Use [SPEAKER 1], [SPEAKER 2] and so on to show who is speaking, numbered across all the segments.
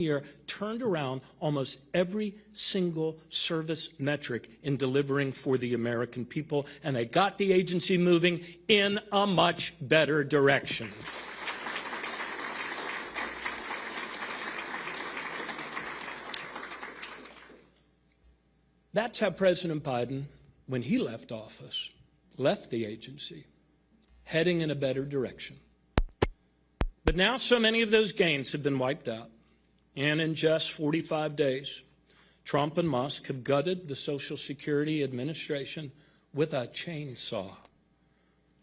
[SPEAKER 1] year turned around almost every single service metric in delivering for the American people, and they got the agency moving in a much better direction. That's how President Biden, when he left office, left the agency, heading in a better direction. But now so many of those gains have been wiped out. And in just 45 days, Trump and Musk have gutted the Social Security Administration with a chainsaw.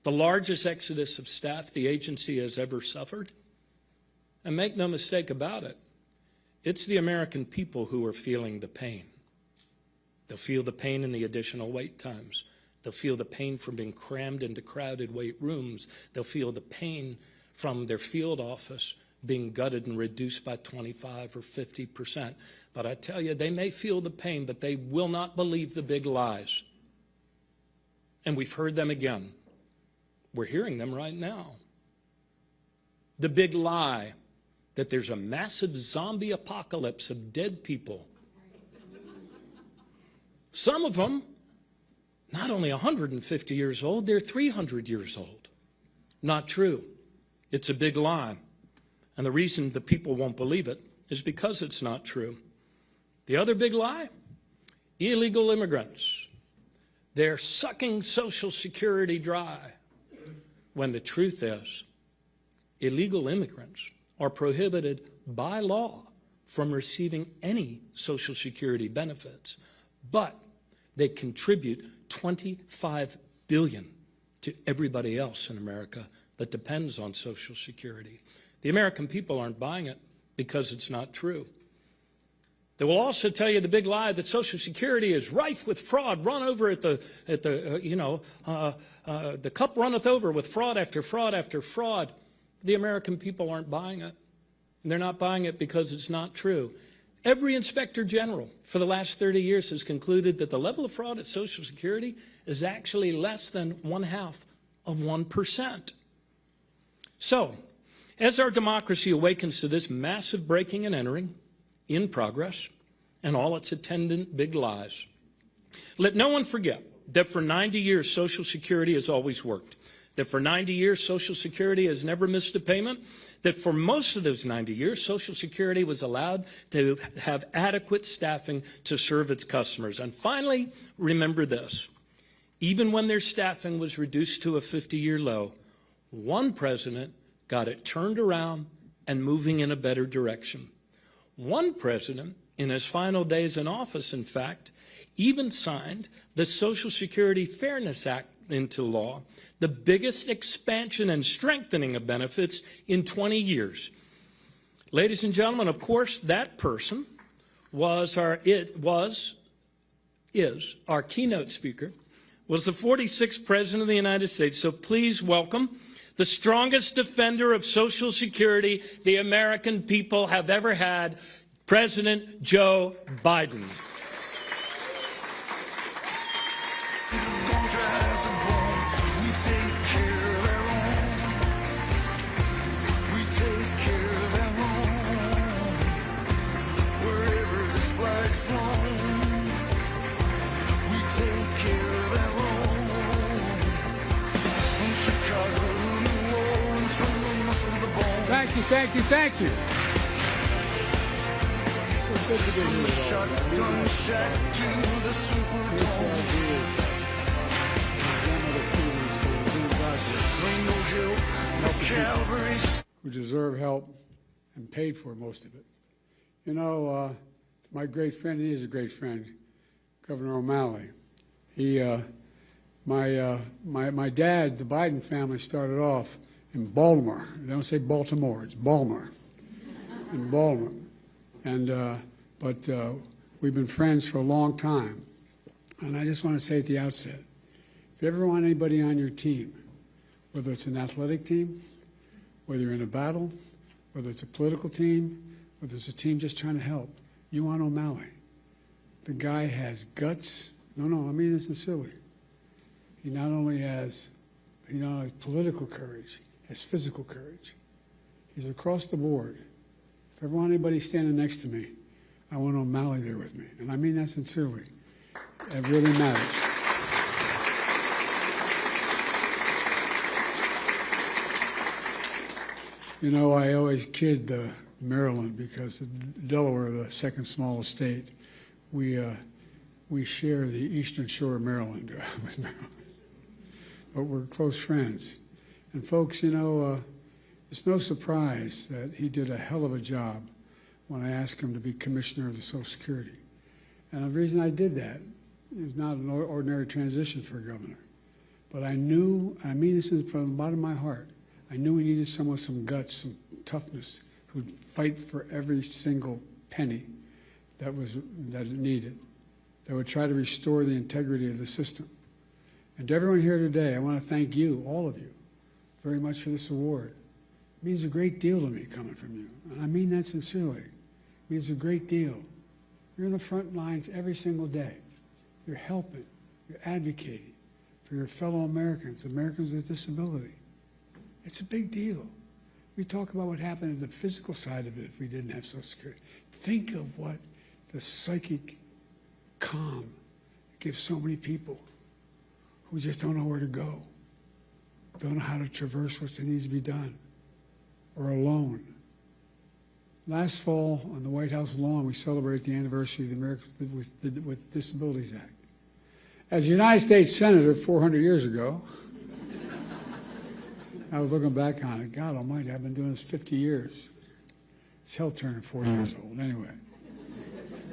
[SPEAKER 1] The largest exodus of staff the agency has ever suffered. And make no mistake about it, it's the American people who are feeling the pain. They'll feel the pain in the additional wait times. They'll feel the pain from being crammed into crowded wait rooms. They'll feel the pain from their field office being gutted and reduced by 25 or 50%. But I tell you, they may feel the pain, but they will not believe the big lies. And we've heard them again. We're hearing them right now. The big lie that there's a massive zombie apocalypse of dead people. Some of them, not only 150 years old, they're 300 years old. Not true. It's a big lie. And the reason the people won't believe it is because it's not true. The other big lie, illegal immigrants. They're sucking Social Security dry, when the truth is illegal immigrants are prohibited by law from receiving any Social Security benefits, but they contribute $25 billion to everybody else in America that depends on Social Security. The American people aren't buying it because it's not true. They will also tell you the big lie that Social Security is rife with fraud, run over the cup runneth over with fraud after fraud after fraud. The American people aren't buying it. And they're not buying it because it's not true. Every inspector general for the last 30 years has concluded that the level of fraud at Social Security is actually less than 0.5%. So, as our democracy awakens to this massive breaking and entering in progress and all its attendant big lies, let no one forget that for 90 years Social Security has always worked, that for 90 years Social Security has never missed a payment, that for most of those 90 years Social Security was allowed to have adequate staffing to serve its customers. And finally, remember this, even when their staffing was reduced to a 50-year low, one president got it turned around and moving in a better direction. One president, in his final days in office, in fact, even signed the Social Security Fairness Act into law, the biggest expansion and strengthening of benefits in 20 years. Ladies and gentlemen, of course, that person is our keynote speaker, was the 46th President of the United States. So please welcome the strongest defender of Social Security the American people have ever had, President Joe Biden.
[SPEAKER 2] Thank you, thank you, thank you. So good to be here. Who deserve help and paid for most of it. You know, my great friend, he is a great friend, Governor O'Malley. My dad, the Biden family, started off in Baltimore. They don't say Baltimore, it's Baltimore. In Baltimore. And, but we've been friends for a long time. And I just want to say at the outset, if you ever want anybody on your team, whether it's an athletic team, whether you're in a battle, whether it's a political team, whether it's a team just trying to help, you want O'Malley. The guy has guts. No, I mean it sincerely. He not only has political courage, has physical courage. He's across the board If I want anybody standing next to me, I want O'Malley there with me. And I mean that sincerely. It really matters. You know, I always kid Maryland because Delaware, the second smallest state, we share the eastern shore of Maryland with Maryland. But we're close friends. And folks, you know, it's no surprise that he did a hell of a job when I asked him to be commissioner of the Social Security. And the reason I did that, it was not an ordinary transition for a governor. But I knew, I mean this from the bottom of my heart, I knew we needed someone with some guts, some toughness, who'd fight for every single penny that it needed, that would try to restore the integrity of the system. And to everyone here today, I want to thank you, all of you, very much for this award. It means a great deal to me coming from you, and I mean that sincerely. It means a great deal. You're in the front lines every single day. You're helping, you're advocating for your fellow Americans, Americans with disability. It's a big deal. We talk about what happened in the physical side of it if we didn't have Social Security. Think of what the psychic calm gives so many people who just don't know where to go, don't know how to traverse what needs to be done, or alone. Last fall on the White House lawn, we celebrated the anniversary of the Americans with Disabilities Act. As a United States Senator 400 years ago, I was looking back on it. God almighty, I've been doing this 50 years. It's hell turning 40 years old, anyway.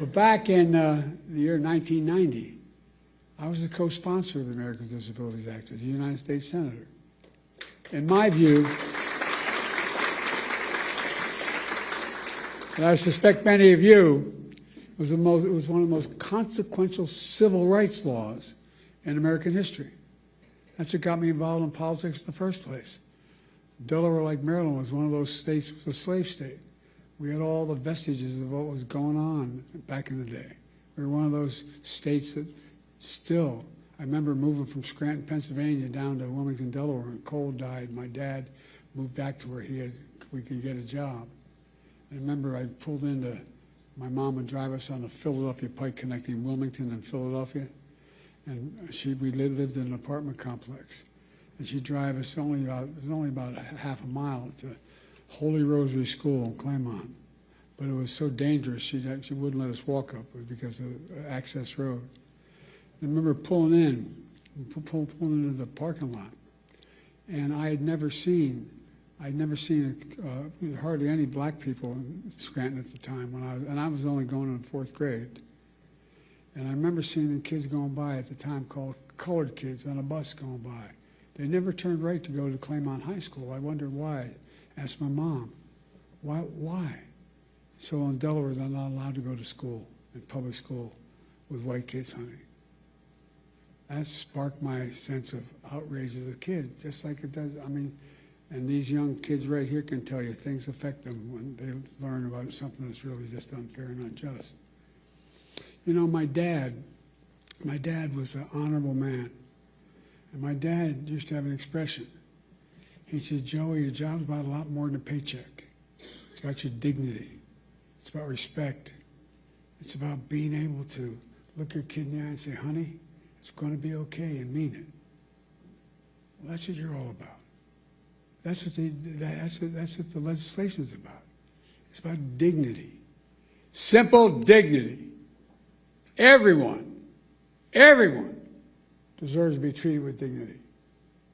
[SPEAKER 2] But back in the year 1990, I was the co-sponsor of the Americans with Disabilities Act as a United States Senator. In my view, and I suspect many of you, it was one of the most consequential civil rights laws in American history. That's what got me involved in politics in the first place. Delaware, like Maryland, was one of those states, was a slave state. We had all the vestiges of what was going on back in the day. We were one of those states that still, I remember moving from Scranton, Pennsylvania down to Wilmington, Delaware, and Cole died. My dad moved back to where we could get a job. I remember I pulled into, my mom would drive us on the Philadelphia Pike connecting Wilmington and Philadelphia. And we lived in an apartment complex. And she'd drive us only about half a mile to Holy Rosary School in Claymont. But it was so dangerous, she wouldn't let us walk up because of access road. I remember pulling into the parking lot. And I had never seen hardly any black people in Scranton at the time, and I was only going in 4th grade. And I remember seeing the kids going by at the time called colored kids on a bus going by. They never turned right to go to Claymont High School. I wondered why. Asked my mom, why? So in Delaware, they're not allowed to go to school, in public school, with white kids, honey. That sparked my sense of outrage as a kid, just like it does. I mean, and these young kids right here can tell you things affect them when they learn about something that's really just unfair and unjust. You know, my dad was an honorable man. And my dad used to have an expression. He said, Joey, your job's about a lot more than a paycheck. It's about your dignity. It's about respect. It's about being able to look your kid in the eye and say, honey, it's going to be okay, and mean it. Well, that's what you're all about. That's what the legislation's about. It's about dignity. Simple dignity. Everyone deserves to be treated with dignity,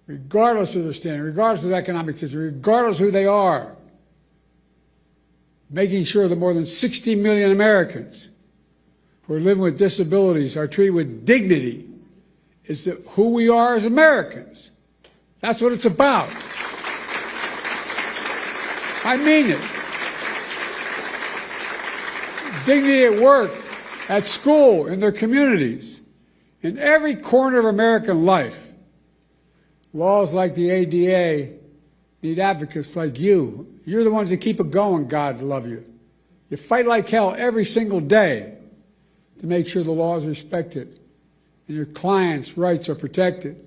[SPEAKER 2] regardless of their standing, regardless of economic situation, regardless of who they are. Making sure that more than 60 million Americans who are living with disabilities are treated with dignity is who we are as Americans. That's what it's about. I mean it. Dignity at work, at school, in their communities. In every corner of American life, laws like the ADA need advocates like you. You're the ones that keep it going, God love you. You fight like hell every single day to make sure the law is respected and your clients' rights are protected.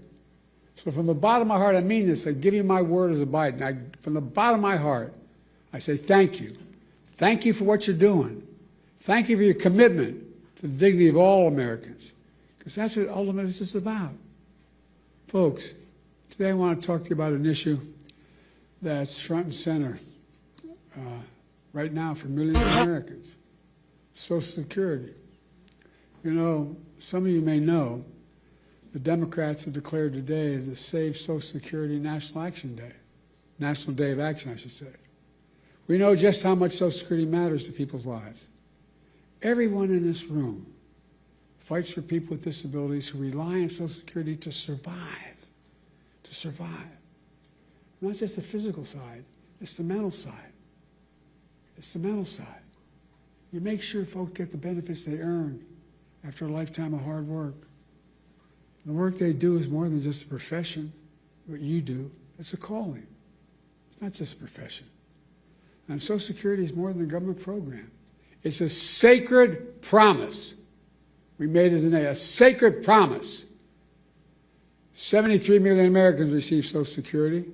[SPEAKER 2] So from the bottom of my heart, I mean this. I give you my word as a Biden. From the bottom of my heart, I say thank you. Thank you for what you're doing. Thank you for your commitment to the dignity of all Americans, because that's what ultimately this is about. Folks, today I want to talk to you about an issue that's front and center right now for millions of Americans, Social Security. You know, some of you may know the Democrats have declared today the Save Social Security National Action Day, National Day of Action, I should say. We know just how much Social Security matters to people's lives. Everyone in this room fights for people with disabilities who rely on Social Security to survive, to survive. Not just the physical side, it's the mental side. It's the mental side. You make sure folks get the benefits they earn after a lifetime of hard work. The work they do is more than just a profession, what you do. It's a calling. It's not just a profession. And Social Security is more than a government program. It's a sacred promise. We made it today, a sacred promise. 73 million Americans receive Social Security.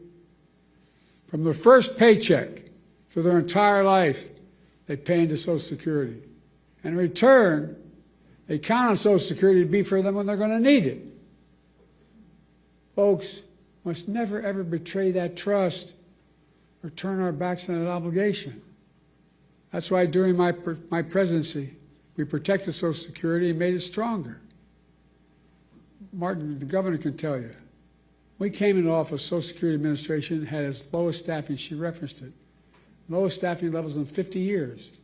[SPEAKER 2] From their first paycheck for their entire life, they pay into Social Security. And in return, they count on Social Security to be for them when they're going to need it. Folks, must never, ever betray that trust or turn our backs on that obligation. That's why during my presidency, we protected Social Security and made it stronger. Martin, the governor, can tell you. We came into office, Social Security Administration had its lowest staffing, she referenced it, lowest staffing levels in 50 years.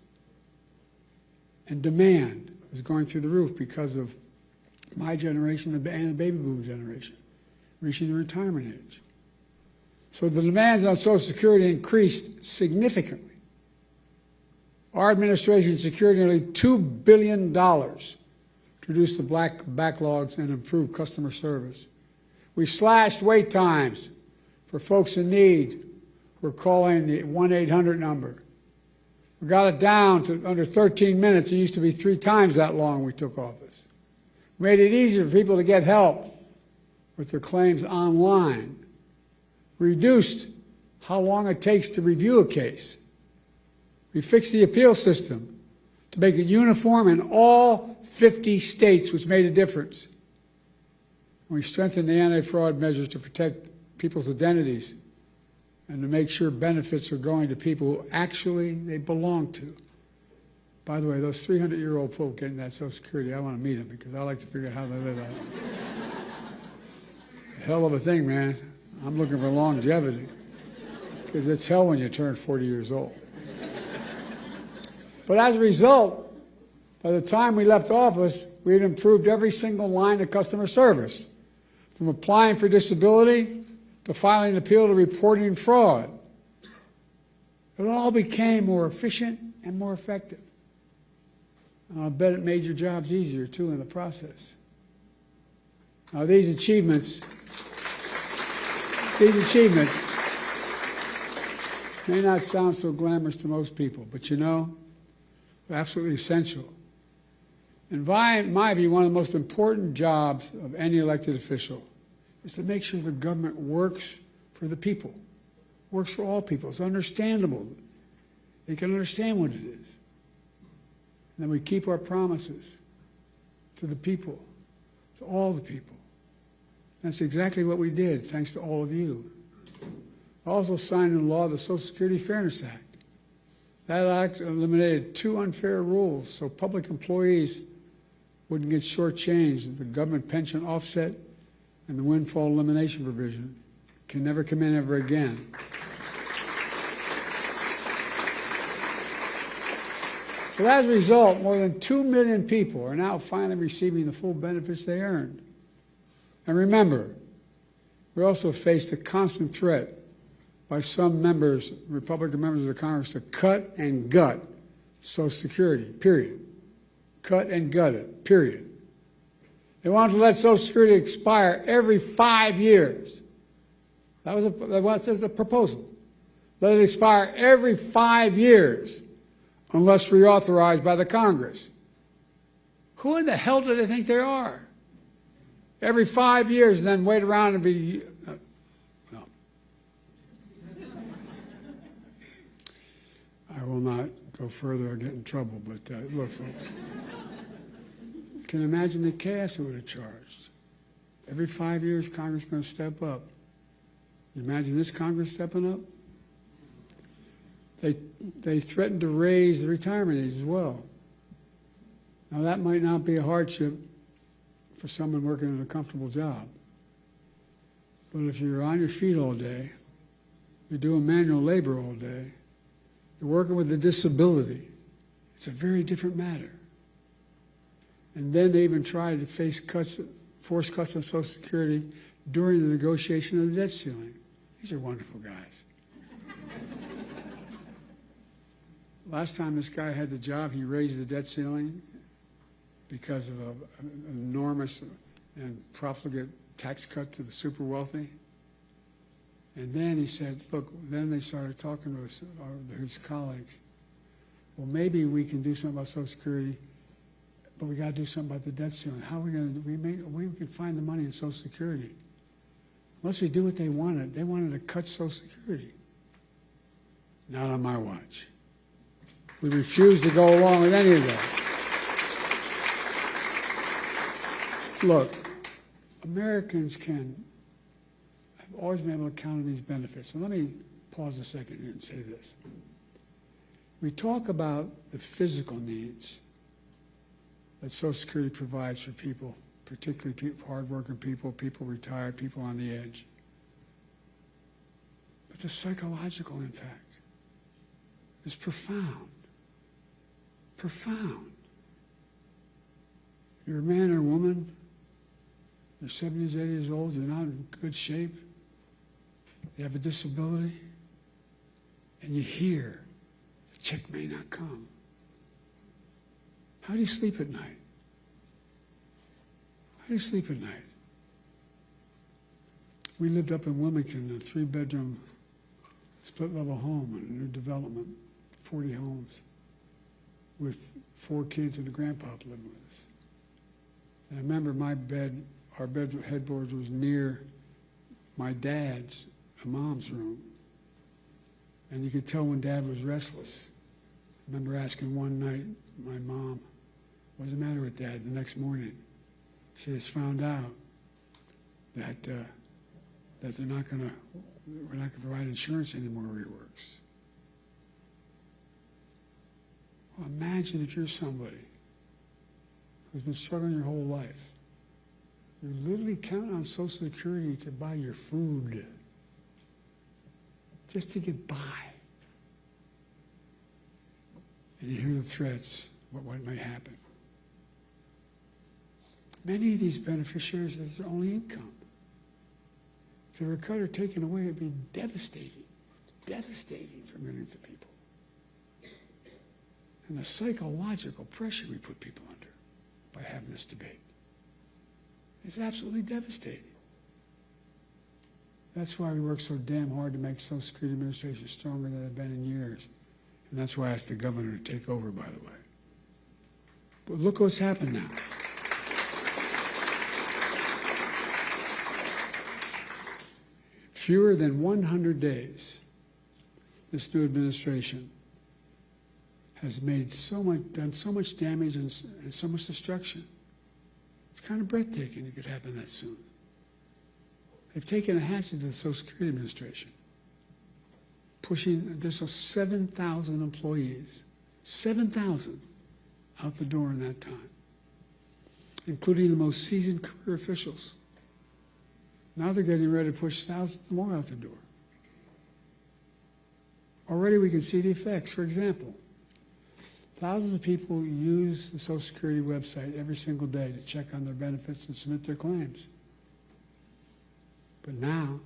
[SPEAKER 2] And demand was going through the roof because of my generation and the baby boom generation reaching the retirement age. So the demands on Social Security increased significantly. Our administration secured nearly $2 billion to reduce the backlogs and improve customer service. We slashed wait times for folks in need who are calling the 1-800 number. We got it down to under 13 minutes. It used to be 3 times that long when we took office. We made it easier for people to get help with their claims online. We reduced how long it takes to review a case. We fixed the appeal system to make it uniform in all 50 states, which made a difference. We strengthened the anti-fraud measures to protect people's identities and to make sure benefits are going to people who actually they belong to. By the way, those 300-year-old people getting that Social Security, I want to meet them because I like to figure out how they live out. Hell of a thing, man. I'm looking for longevity because it's hell when you turn 40 years old. But as a result, by the time we left office, we had improved every single line of customer service, from applying for disability to filing an appeal to reporting fraud. It all became more efficient and more effective. And I'll bet it made your jobs easier, too, in the process. Now, these achievements may not sound so glamorous to most people, but you know, they're absolutely essential. And in my view, one of the most important jobs of any elected official is to make sure the government works for the people, works for all people. It's understandable. They can understand what it is. And then we keep our promises to the people, to all the people. That's exactly what we did, thanks to all of you. I also signed into law the Social Security Fairness Act. That act eliminated 2 unfair rules so public employees wouldn't get shortchanged. The government pension offset and the windfall elimination provision can never come in ever again. But as a result, more than 2 million people are now finally receiving the full benefits they earned. And remember, we also faced a constant threat by some members, Republican members of the Congress, to cut and gut Social Security, period. Cut and gut it, period. They wanted to let Social Security expire every 5 years. That was a proposal. Let it expire every 5 years unless reauthorized by the Congress. Who in the hell do they think they are? Every 5 years and then wait around and be... I will not go further or get in trouble, but look, folks. Can you imagine the chaos it would have charged? Every 5 years, Congress is going to step up. You imagine this Congress stepping up? They threatened to raise the retirement age as well. Now, that might not be a hardship for someone working in a comfortable job. But if you're on your feet all day, you're doing manual labor all day, you're working with a disability, it's a very different matter. And then they even tried to face forced cuts on Social Security during the negotiation of the debt ceiling. These are wonderful guys. Last time this guy had the job, he raised the debt ceiling because of an enormous and profligate tax cut to the super wealthy. And then he said, look, then they started talking to his colleagues. Well, maybe we can do something about Social Security, but we got to do something about the debt ceiling. How are we going to do? We can find the money in Social Security. Unless we do what they wanted to cut Social Security. Not on my watch. We refuse to go along with any of that. Look, Americans have always been able to count on these benefits. And let me pause a second here and say this. We talk about the physical needs that Social Security provides for people, particularly people, hardworking people, people retired, people on the edge. But the psychological impact is profound. Profound. You're a man or a woman, you're 70 80 years old, you're not in good shape, you have a disability, and you hear the check may not come. How do you sleep at night? How do you sleep at night? We lived up in Wilmington in a 3-bedroom split-level home in a new development, 40 homes, with 4 kids and a grandpa living with us. And I remember our bed headboard was near my dad's and mom's room. And you could tell when Dad was restless. I remember asking one night my mom, what's the matter with Dad? The next morning, she has found out that we're not going to provide insurance anymore where he works. Well, imagine if you're somebody who's been struggling your whole life. You literally count on Social Security to buy your food, just to get by. And you hear the threats, what may happen. Many of these beneficiaries, that's their only income. If they were cut or taken away, it'd be devastating for millions of people. And the psychological pressure we put people under by having this debate is absolutely devastating. That's why we work so damn hard to make Social Security Administration stronger than it's been in years. And that's why I asked the governor to take over, by the way. But look what's happened now. Fewer than 100 days, this new administration has made done so much damage and so much destruction. It's kind of breathtaking it could happen that soon. They've taken a hatchet to the Social Security Administration, pushing an additional 7,000 employees, 7,000 out the door in that time, including the most seasoned career officials. Now they're getting ready to push thousands more out the door. Already we can see the effects. For example, thousands of people use the Social Security website every single day to check on their benefits and submit their claims. But now,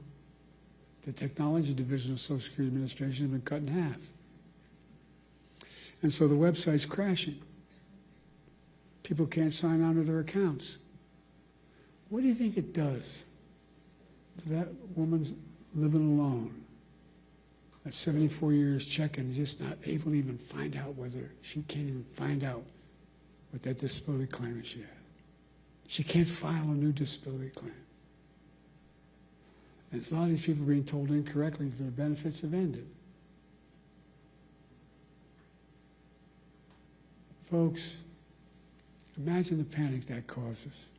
[SPEAKER 2] the technology division of Social Security Administration has been cut in half. And so the website's crashing. People can't sign on to their accounts. What do you think it does to that woman's living alone at 74 years checking, just not able to even find out whether she can't even find out what that disability claim is she has. She can't file a new disability claim. And a lot of these people are being told incorrectly that their benefits have ended. Folks, imagine the panic that causes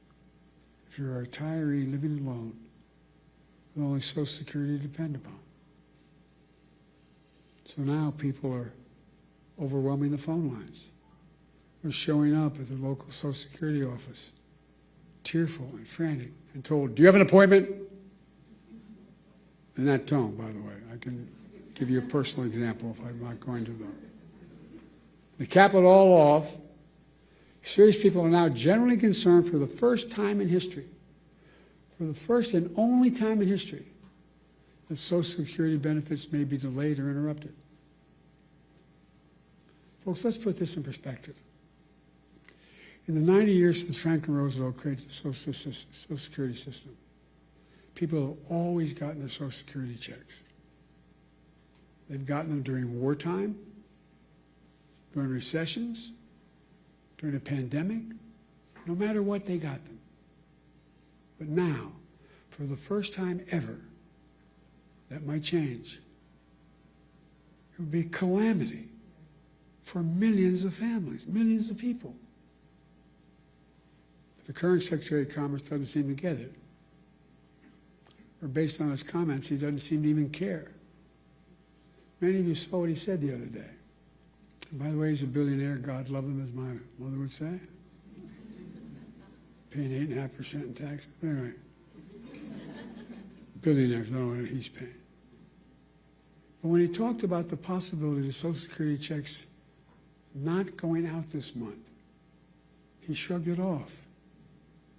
[SPEAKER 2] if you're a retiree living alone with only Social Security to depend upon. So now people are overwhelming the phone lines. They're showing up at the local Social Security office, tearful and frantic, and told, "Do you have an appointment?" In that tone, by the way. I can give you a personal example if I'm not going to, though. To cap it all off, serious people are now generally concerned for the first time in history, for the first and only time in history, that Social Security benefits may be delayed or interrupted. Folks, let's put this in perspective. In the 90 years since Franklin Roosevelt created the Social Security system, people have always gotten their Social Security checks. They've gotten them during wartime, during recessions, during a pandemic. No matter what, they got them. But now, for the first time ever, that might change. It would be a calamity for millions of families, millions of people. But the current Secretary of Commerce doesn't seem to get it. Or based on his comments, he doesn't seem to even care. Many of you saw what he said the other day. And by the way, he's a billionaire. God love him, as my mother would say. Paying 8.5% in taxes. Anyway, billionaires, I don't know what he's paying. But when he talked about the possibility of the Social Security checks not going out this month, he shrugged it off.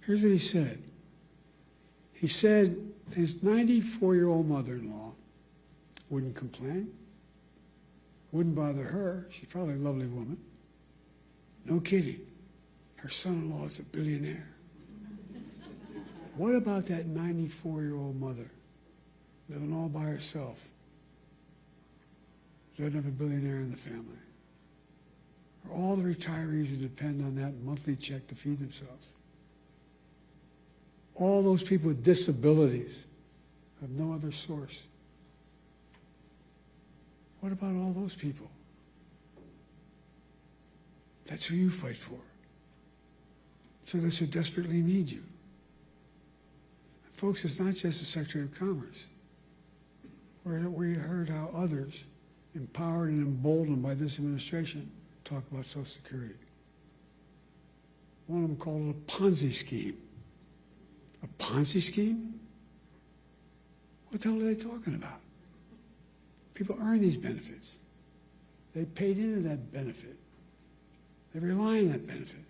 [SPEAKER 2] Here's what he said. He said his 94-year-old mother-in-law wouldn't complain, wouldn't bother her. She's probably a lovely woman. No kidding. Her son-in-law is a billionaire. What about that 94-year-old mother living all by herself? Doesn't have a billionaire in the family. Or all the retirees who depend on that monthly check to feed themselves. All those people with disabilities have no other source. What about all those people? That's who you fight for. So those who desperately need you. And folks, it's not just the Secretary of Commerce. We heard how others, empowered and emboldened by this administration, talk about Social Security. One of them called it a Ponzi scheme. A Ponzi scheme? What the hell are they talking about? People earn these benefits. They paid into that benefit. They rely on that benefit.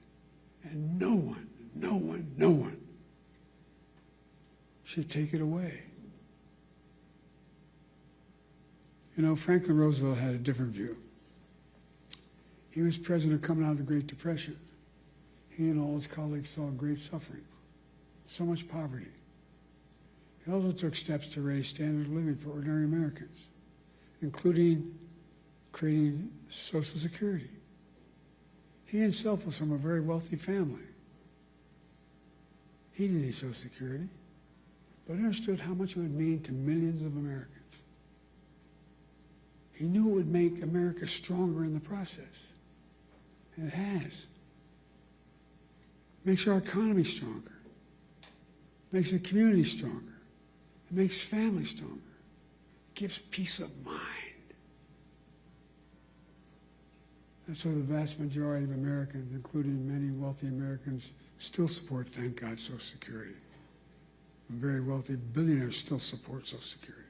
[SPEAKER 2] And no one should take it away. You know, Franklin Roosevelt had a different view. He was president coming out of the Great Depression. He and all his colleagues saw great suffering, so much poverty. He also took steps to raise standard of living for ordinary Americans, including creating Social Security. He himself was from a very wealthy family. He didn't need Social Security, but understood how much it would mean to millions of Americans. He knew it would make America stronger in the process, and it has. It makes our economy stronger. It makes the community stronger. It makes families stronger. It gives peace of mind. That's why the vast majority of Americans, including many wealthy Americans, still support, thank God, Social Security. And very wealthy billionaires still support Social Security.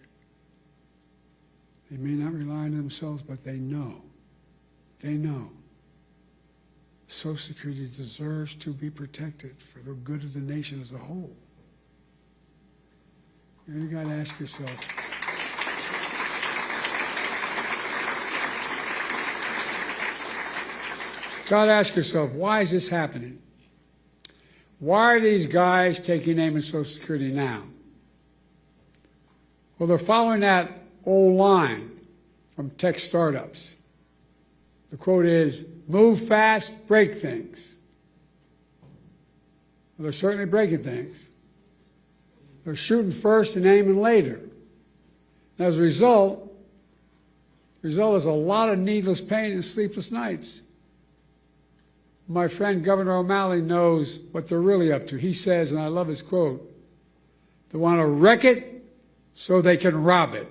[SPEAKER 2] They may not rely on themselves, but they know Social Security deserves to be protected for the good of the nation as a whole. You got to ask yourself, why is this happening? Why are these guys taking aim at Social Security now? Well, they're following that old line from tech startups. The quote is, move fast, break things. Well, they're certainly breaking things. They're shooting first and aiming later. And as a result, the result is a lot of needless pain and sleepless nights. My friend Governor O'Malley knows what they're really up to. He says, and I love his quote, they want to wreck it so they can rob it.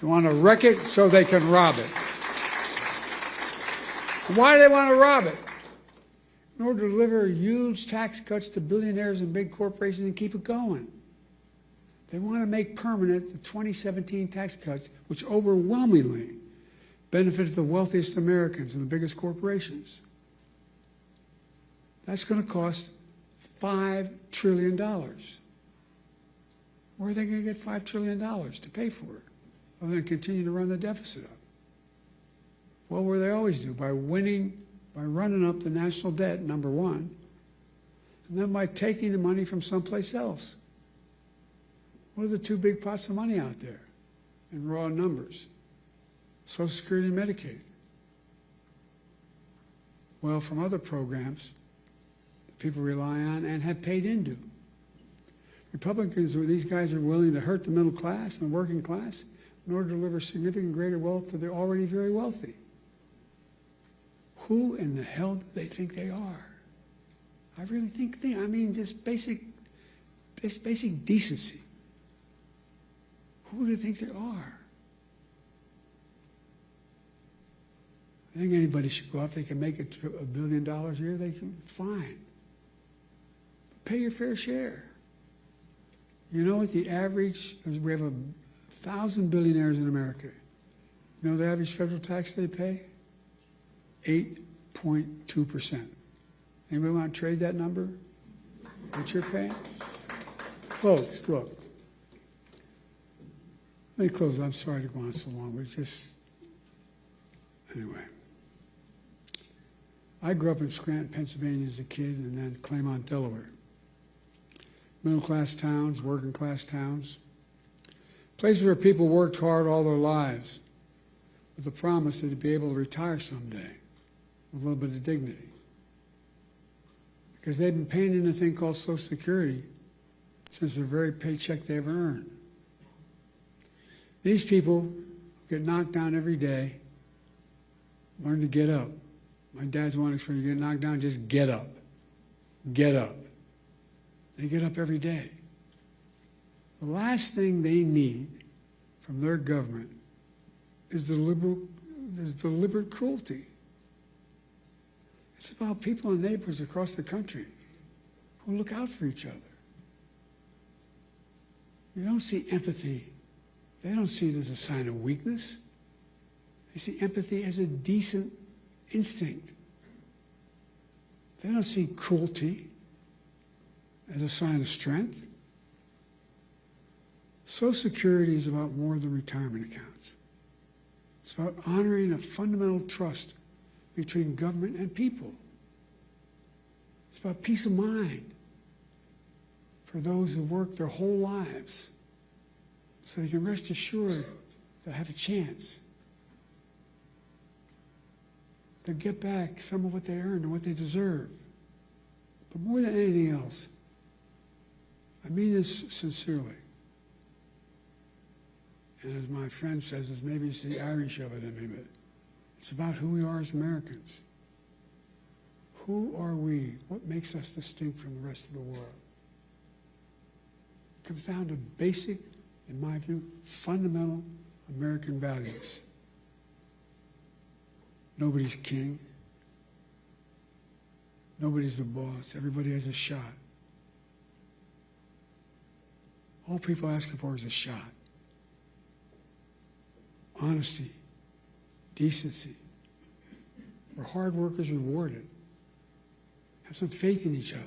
[SPEAKER 2] They want to wreck it so they can rob it. And why do they want to rob it? In order to deliver huge tax cuts to billionaires and big corporations and keep it going. They want to make permanent the 2017 tax cuts, which overwhelmingly benefited the wealthiest Americans and the biggest corporations. That's going to cost $5 trillion. Where are they going to get $5 trillion to pay for it, other than continue to run the deficit up? Well, what do they always do? By running up the national debt, number one, and then by taking the money from someplace else. What are the two big pots of money out there in raw numbers? Social Security and Medicaid. Well, from other programs that people rely on and have paid into. Republicans, these guys are willing to hurt the middle class and the working class in order to deliver significant greater wealth to the already very wealthy. Who in the hell do they think they are? I really think I mean, just basic decency. Who do they think they are? I think anybody should go out. They can make $1 billion a year. They can, fine. Pay your fair share. You know what the average? We have 1,000 billionaires in America. You know the average federal tax they pay? 8.2%. Anybody want to trade that number? What you're paying? Folks, look. Let me close. I'm sorry to go on so long, but it's just, anyway. I grew up in Scranton, Pennsylvania as a kid, and then Claymont, Delaware. Middle-class towns, working-class towns. Places where people worked hard all their lives with the promise that they'd be able to retire someday with a little bit of dignity. Because they've been paying in a thing called Social Security since the very paycheck they ever earned. These people get knocked down every day, learn to get up. My dad's one expression, you get knocked down, just get up. Get up. They get up every day. The last thing they need from their government is deliberate cruelty. It's about people and neighbors across the country who look out for each other. You don't see empathy. They don't see it as a sign of weakness. They see empathy as a decent instinct. They don't see cruelty as a sign of strength. Social Security is about more than retirement accounts. It's about honoring a fundamental trust between government and people. It's about peace of mind for those who work their whole lives so they can rest assured they'll have a chance. They'll get back some of what they earned and what they deserve. But more than anything else, I mean this sincerely. And as my friend says, maybe it's the Irish of it in me, but it's about who we are as Americans. Who are we? What makes us distinct from the rest of the world? It comes down to basic, in my view, fundamental American values. Nobody's king. Nobody's the boss. Everybody has a shot. All people are asking for is a shot. Honesty, decency, where hard work is rewarded. Have some faith in each other.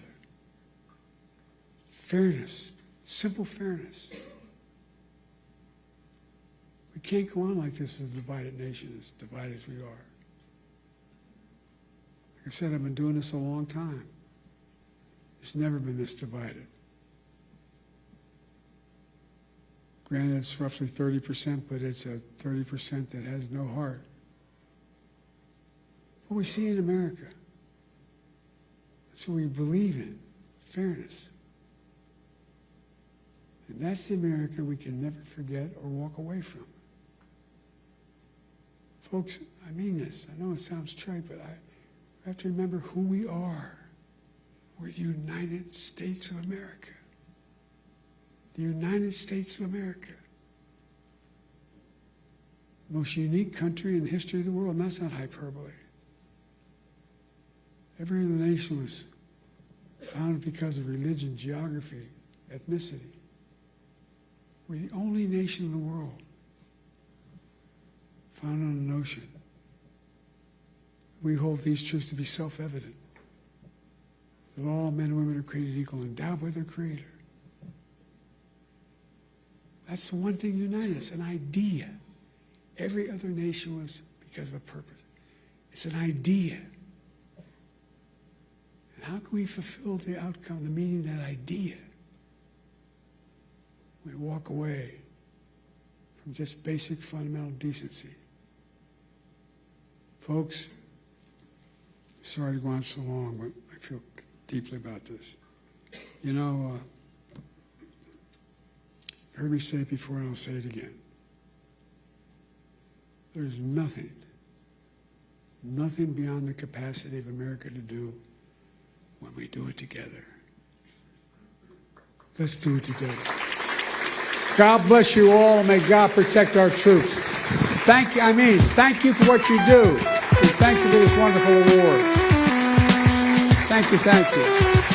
[SPEAKER 2] Fairness, simple fairness. We can't go on like this as a divided nation, as divided as we are. Like I said, I've been doing this a long time. It's never been this divided. Granted, it's roughly 30%, but it's a 30% that has no heart. What we see in America, that's what we believe in, fairness. And that's the America we can never forget or walk away from. Folks, I mean this. I know it sounds trite, but I We have to remember who we are. We're the United States of America. The United States of America. Most unique country in the history of the world, and that's not hyperbole. Every other nation was founded because of religion, geography, ethnicity. We're the only nation in the world founded on an ocean. We hold these truths to be self-evident, that all men and women are created equal, endowed by their Creator. That's the one thing united us, an idea. Every other nation was because of a purpose. It's an idea. And how can we fulfill the outcome, the meaning of that idea? We walk away from just basic fundamental decency. Folks, sorry to go on so long, but I feel deeply about this. You know, you've heard me say it before, and I'll say it again. There's nothing beyond the capacity of America to do when we do it together. Let's do it together. God bless you all, and may God protect our troops. Thank you for what you do, and thank you for this wonderful award. Thank you.